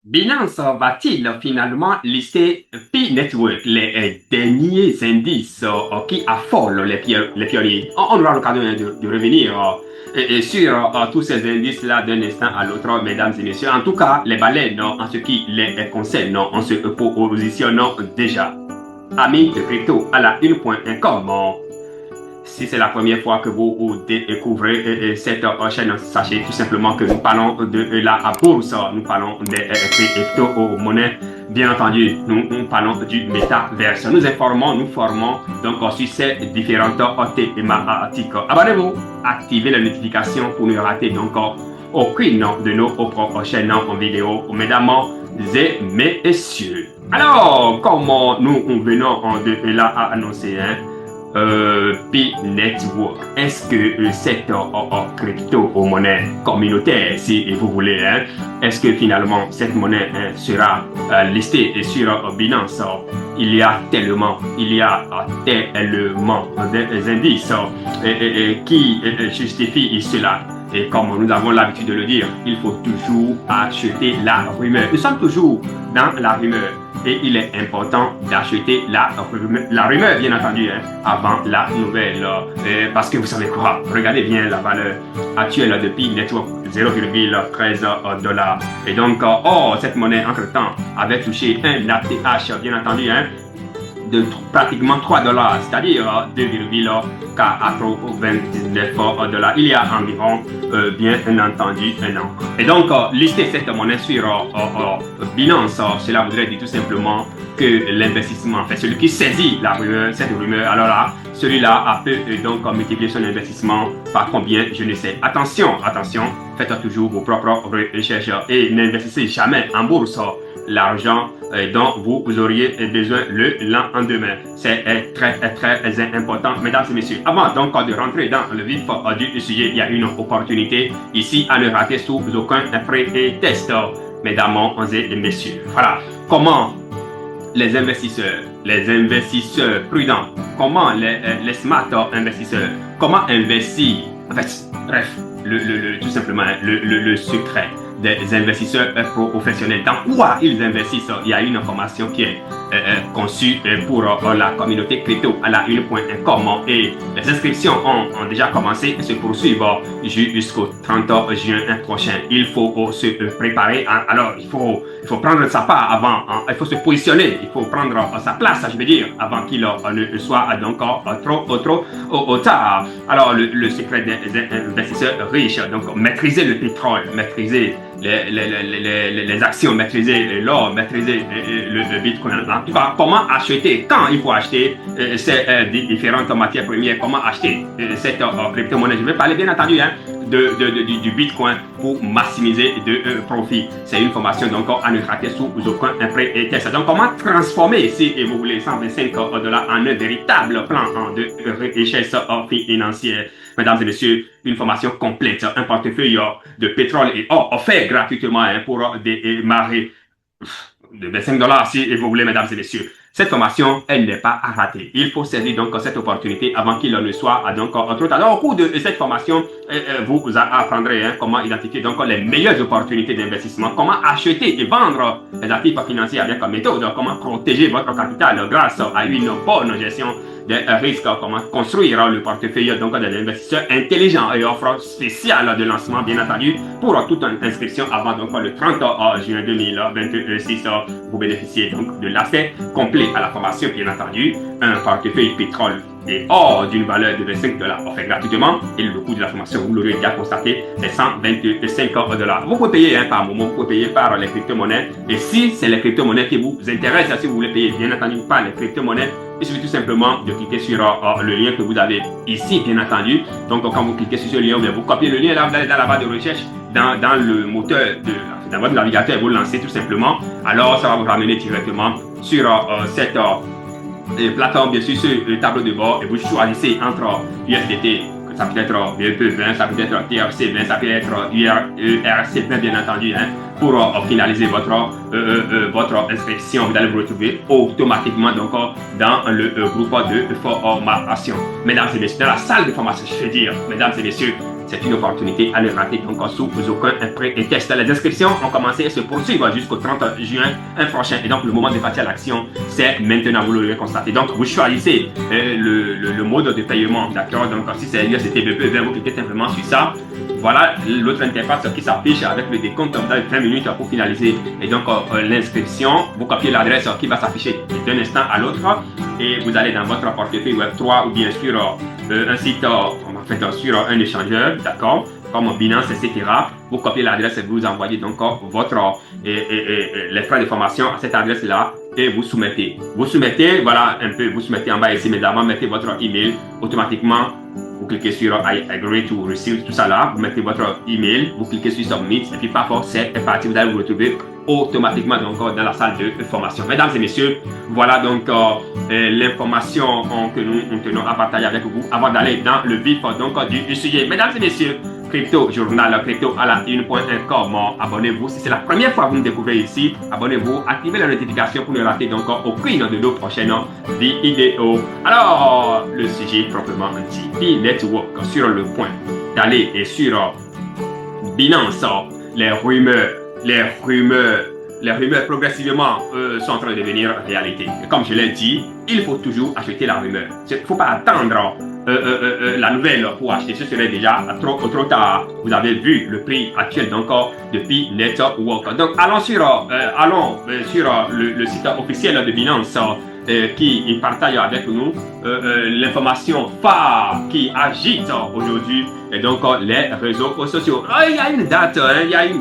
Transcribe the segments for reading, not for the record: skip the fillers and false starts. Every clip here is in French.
Binance va-t-il finalement lister P-Network, les derniers indices qui affolent les pionniers? On aura l'occasion de revenir sur tous ces indices-là d'un instant à l'autre, mesdames et messieurs. En tout cas, les baleines, en ce qui les concerne, on se positionne déjà. Amis de crypto à la une.com. Si c'est la première fois que vous découvrez cette chaîne, sachez tout simplement que nous parlons de la bourse, nous parlons des crypto-monnaies. Bien entendu, nous parlons du métaverse. Nous informons, nous formons donc sur ces différentes thématiques. Abonnez-vous, activez les notifications pour ne rater donc aucune de nos prochaines vidéos. Mesdames et messieurs. Alors, comme nous venons de là à annoncer, P-Network. Est-ce que cette crypto-monnaie communautaire, si vous voulez, est-ce que finalement cette monnaie sera listée sur Binance? Il y a tellement des indices qui justifient cela. Et comme nous avons l'habitude de le dire, il faut toujours acheter la rumeur. Nous sommes toujours dans la rumeur. Et il est important d'acheter la rumeur, bien entendu, avant la nouvelle. Parce que vous savez quoi? Regardez bien la valeur actuelle de P-Network, 0,13 $. Et donc, cette monnaie, entre-temps, avait touché un ATH, bien entendu, de pratiquement 3 $, c'est-à-dire 2,99 $. Il y a environ, bien entendu, un an. Et donc, lister cette monnaie sur Binance, cela voudrait dire tout simplement que l'investissement, en fait, celui qui saisit cette rumeur, alors là, celui-là peut donc multiplier son investissement par combien, je ne sais. Attention, faites toujours vos propres recherches et n'investissez jamais en bourse l'argent dont vous auriez besoin le lendemain. C'est très important, mesdames et messieurs. Avant donc de rentrer dans le vif du sujet, il y a une opportunité ici à ne rater sous aucun pré-test, mesdames et messieurs. Voilà comment les investisseurs prudents, comment les smart investisseurs, comment investir, en fait, bref, tout simplement le secret des investisseurs professionnels. Dans quoi ils investissent? Il y a une information qui est conçue pour la communauté crypto à la une.com et les inscriptions ont déjà commencé et se poursuivent jusqu'au 30 juin prochain. Il faut se préparer. Alors, il faut prendre sa part avant. Il faut se positionner. Il faut prendre sa place, je veux dire, avant qu'il ne soit donc trop tard. Alors, le secret des investisseurs riches, donc maîtriser le pétrole, maîtriser les actions, maîtriser l'or, maîtriser le bitcoin. En tout cas, comment acheter, quand il faut acheter ces différentes matières premières, comment acheter cette crypto-monnaie. Je vais parler bien entendu du bitcoin pour maximiser de profit. C'est une formation donc à ne rater sous aucun pré-test. Donc, comment transformer, si vous voulez, 125 $ en un véritable plan de richesse financière. Mesdames et messieurs, une formation complète, un portefeuille de pétrole et or offert gratuitement pour démarrer de 25 $ si vous voulez, mesdames et messieurs. Cette formation, elle n'est pas à rater. Il faut saisir donc cette opportunité avant qu'il ne soit donc trop tard. Alors, au cours de cette formation, vous apprendrez comment identifier donc les meilleures opportunités d'investissement, comment acheter et vendre les actifs financiers avec méthode, comment protéger votre capital grâce à une bonne gestion des risques, comment construire le portefeuille donc des investisseurs intelligents et offre spéciale de lancement, bien entendu, pour toute inscription avant donc le 30 juin 2026. Vous bénéficiez donc de l'accès complet à la formation, bien entendu, un portefeuille pétrole et or d'une valeur de 25 $ offert gratuitement et le coût de la formation, vous l'aurez déjà constaté, c'est 125 $. Vous pouvez payer par moment, vous pouvez payer par les crypto-monnaies et si c'est les crypto-monnaies qui vous intéressent, si vous voulez payer bien entendu par les crypto-monnaies, il suffit tout simplement de cliquer sur le lien que vous avez ici, bien entendu. Donc, quand vous cliquez sur ce lien, vous copiez le lien, là, vous allez dans la barre de recherche, dans le moteur, dans votre navigateur, vous lancez tout simplement. Alors, ça va vous ramener directement sur cette plateforme, bien sûr, sur le tableau de bord, et vous choisissez entre USDT, ça peut être BEP20, ça peut être TRC20, ça peut être ERC20, bien entendu, pour finaliser votre inscription. Vous allez vous retrouver automatiquement donc, dans le groupe de formation. Mesdames et messieurs, dans la salle de formation, je veux dire, mesdames et messieurs, c'est une opportunité à ne rater donc sous aucun prétexte. Les inscriptions ont commencé et se poursuivent jusqu'au 30 juin prochain. Et donc, le moment de passer à l'action, c'est maintenant, vous l'aurez constaté. Donc, vous choisissez le mode de paiement, d'accord? Donc, si c'est USDT, vous cliquez simplement sur ça. Voilà l'autre interface qui s'affiche avec le décompte. Vous avez 20 minutes pour finaliser. Et donc, l'inscription, vous copiez l'adresse qui va s'afficher d'un instant à l'autre. Et vous allez dans votre portefeuille Web3 ou bien sur un site, en fait, sur un échangeur, d'accord, comme Binance, etc. Vous copiez l'adresse et vous envoyez donc les frais de formation à cette adresse-là et vous soumettez. Vous soumettez, voilà un peu, vous soumettez en bas ici, mais d'abord mettez votre email automatiquement. Vous cliquez sur I agree to receive, tout ça là, vous mettez votre email, vous cliquez sur Submit et puis parfois c'est parti, vous allez vous retrouver automatiquement donc dans la salle de formation. Mesdames et messieurs, voilà donc l'information que nous tenons à partager avec vous avant d'aller dans le vif donc du sujet. Mesdames et messieurs, Crypto Journal, crypto à la une.com. Abonnez-vous si c'est la première fois que vous nous découvrez ici. Abonnez-vous, activez la notification pour ne rater donc aucune de nos prochaines vidéos. Alors, le sujet proprement dit, P-Network sur le point d'aller et sur Binance, les rumeurs progressivement sont en train de devenir réalité. Et comme je l'ai dit, il faut toujours acheter la rumeur. Il ne faut pas attendre la nouvelle pour acheter. Ce serait déjà trop tard. Vous avez vu le prix actuel depuis Network. Donc allons sur le site officiel de Binance qui partage avec nous l'information phare qui agite aujourd'hui et donc les réseaux sociaux. Il y a une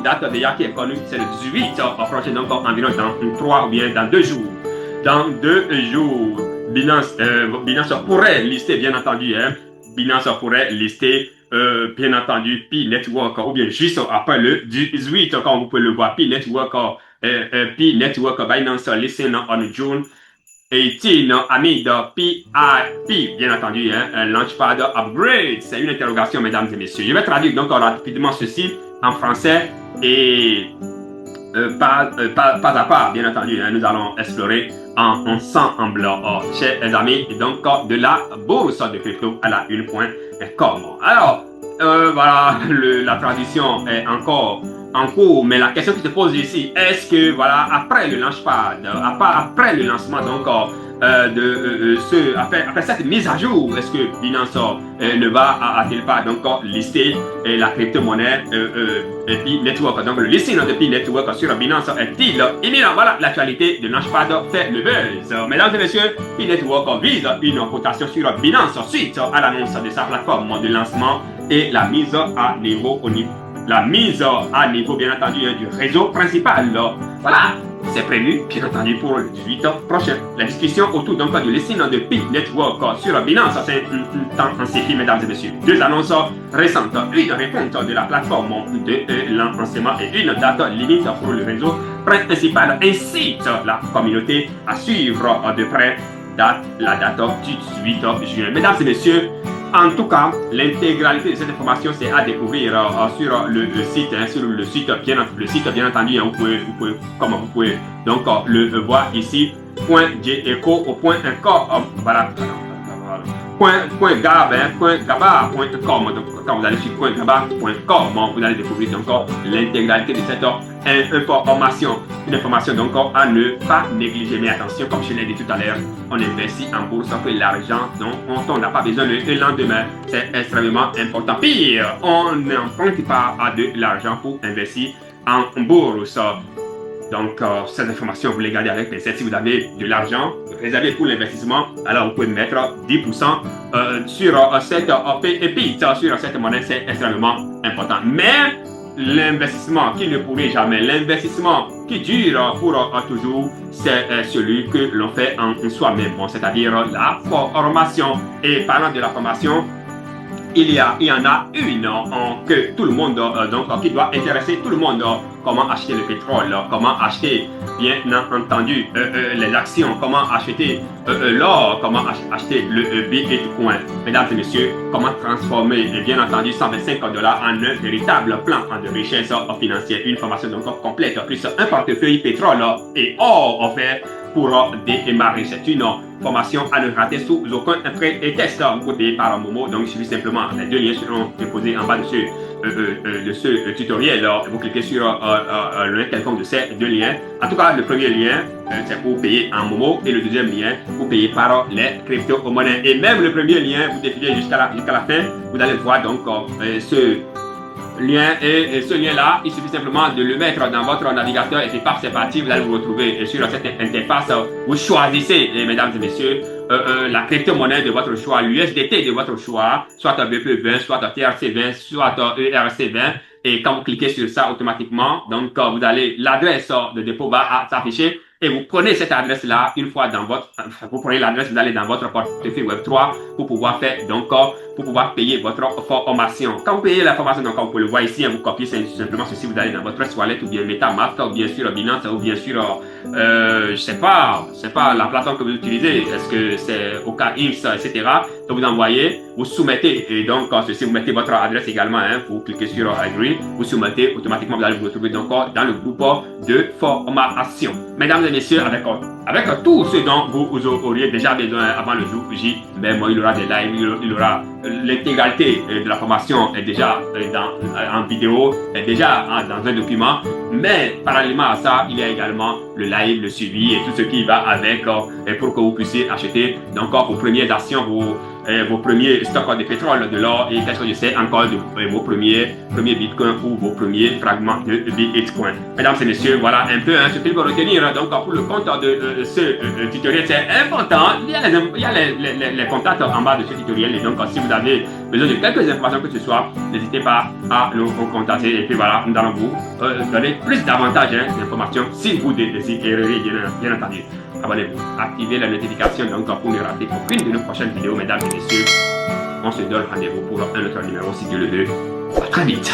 date, déjà qui est connue, c'est le 18 prochain, donc environ dans 3 ou bien dans 2 jours. Dans 2 jours, Binance pourrait lister, bien entendu, Binance pourrait lister, bien entendu, P-Network, ou bien juste après le 18, comme vous pouvez le voir, P-Network, Binance listing on June 18, amid PIP, bien entendu, Launchpad Upgrade. C'est une interrogation, mesdames et messieurs. Je vais traduire donc rapidement ceci en français et pas à pas, bien entendu, nous allons explorer ensemble, chers amis, donc de la bourse de crypto à la une.com. Alors, voilà, la traduction est encore en cours, mais la question qui se pose ici, est-ce que, voilà, après le launchpad, après le lancement donc après cette mise à jour, est-ce que Binance ne va-t-il pas donc lister la crypto-monnaie P-Network, donc le listing de P-Network sur Binance est-il imminent? Voilà, l'actualité de launchpad fait le buzz. Mesdames et messieurs, P-Network vise une cotation sur Binance suite à l'annonce de sa plateforme de lancement et la mise à niveau bien entendu du réseau principal. Voilà, c'est prévu bien entendu pour le 18 prochain. La discussion autour donc du listing de P-Network sur Binance s'est intensifiée, mesdames et messieurs. 2 annonces récentes, une réponse de la plateforme de lancement et une date limite pour le réseau principal incite la communauté à suivre de près la date du 18 juin. Mesdames et messieurs, en tout cas, l'intégralité de cette information, c'est à découvrir sur le site, bien entendu, vous pouvez, comme vous pouvez donc le voir ici, .geco.com, voilà, .gaba.com. Donc, quand vous allez sur .gaba.com, vous allez découvrir encore l'intégralité de cette information. Une information donc à ne pas négliger. Mais attention, comme je l'ai dit tout à l'heure, on investit en bourse que l'argent dont on n'a pas besoin le lendemain. C'est extrêmement important. Pire, on n'emprunte pas de l'argent pour investir en bourse. Donc, cette information, vous les gardez avec pincette. Si vous avez de l'argent réservé pour l'investissement, alors vous pouvez mettre 10% sur cette PEPIT, sur cette monnaie, c'est extrêmement important. Mais l'investissement qui ne pourrait jamais, l'investissement qui dure pour toujours, c'est celui que l'on fait en soi-même, c'est-à-dire la formation. Et parlant de la formation, il y en a une que tout le monde, qui doit intéresser tout le monde. Comment acheter le pétrole, comment acheter, bien entendu, les actions, comment acheter l'or, comment acheter le Bitcoin. Mesdames et messieurs, comment transformer, bien entendu, $125 en un véritable plan de richesse financière. Une formation donc complète, plus un portefeuille pétrole et or offert pour démarrer. C'est une formation à ne rater sous aucun test. Vous pouvez payer par Momo, donc il suffit simplement, les deux liens seront déposés en bas de ce tutoriel. Vous cliquez sur le lien quelconque de ces deux liens. En tout cas, le premier lien, c'est pour payer en Momo, et le deuxième lien, pour payer par les crypto-monnaies. Et même le premier lien, vous défilez jusqu'à la fin, vous allez voir donc ce lien, et ce lien-là, il suffit simplement de le mettre dans votre navigateur, et puis paf, c'est parti, vous allez vous retrouver sur cette interface. Vous choisissez, mesdames et messieurs, la crypto-monnaie de votre choix, l'USDT de votre choix, soit BP20, soit TRC20, soit ERC20. Et quand vous cliquez sur ça, automatiquement, donc vous allez, l'adresse de dépôt va s'afficher, et vous prenez cette adresse-là une fois dans vous prenez l'adresse, vous allez dans votre portefeuille Web3 pour pouvoir faire, donc, pour pouvoir payer votre formation. Quand vous payez la formation, donc, comme vous pouvez le voir ici, vous copiez simplement ceci, vous allez dans votre wallet, ou bien MetaMask, ou bien sûr Binance, ou bien sûr, je sais pas la plateforme que vous utilisez, est-ce que c'est OKX, etc. Donc, vous envoyez, vous soumettez, et donc, ceci, vous mettez votre adresse également, vous cliquez sur Agree, vous soumettez, automatiquement, vous allez vous retrouver donc dans le groupe de formation. Mesdames et messieurs, avec tout ce dont vous auriez déjà besoin avant le jour J, mais moi, il y aura des lives, il y aura l'intégralité de la formation est déjà en vidéo, est déjà dans un document, mais parallèlement à ça, il y a également le live, le suivi et tout ce qui va avec pour que vous puissiez acheter donc vos premières actions, vos premiers stocks de pétrole, de l'or et qu'est-ce que je sais encore de vos premiers bitcoins ou vos premiers fragments de bitcoin. Mesdames et messieurs, voilà un peu ce qu'il faut retenir donc pour le compte de ce tutoriel. C'est important, il y a les contacts en bas de ce tutoriel, et donc si vous avez besoin de quelques informations que ce soit, n'hésitez pas à nous contacter, et puis voilà, nous allons vous donner plus d'avantages d'informations si vous désirez, bien entendu. Abonnez-vous, activez la notification donc pour ne rater aucune de nos prochaines vidéos, mesdames et messieurs. On se donne rendez-vous pour un autre numéro si Dieu le veut. À très vite.